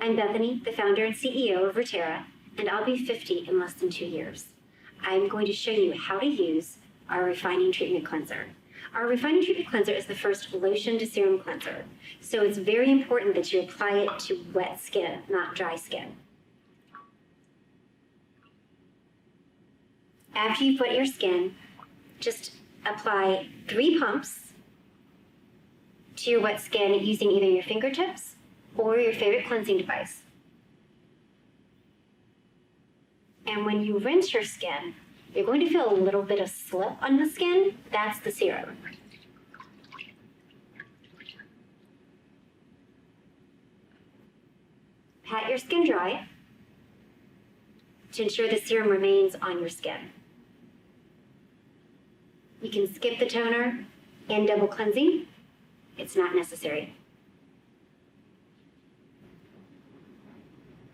I'm Bethany, the founder and CEO of Vertere, and I'll be 50 in less than 2 years. I'm going to show you how to use our refining treatment cleanser. Our refining treatment cleanser is the first lotion to serum cleanser, so it's very important that you apply it to wet skin, not dry skin. After you've wet your skin, just apply 3 pumps to your wet skin using either your fingertips or your favorite cleansing device. And when you rinse your skin, you're going to feel a little bit of slip on the skin. That's the serum. Pat your skin dry to ensure the serum remains on your skin. You can skip the toner and double cleansing. It's not necessary.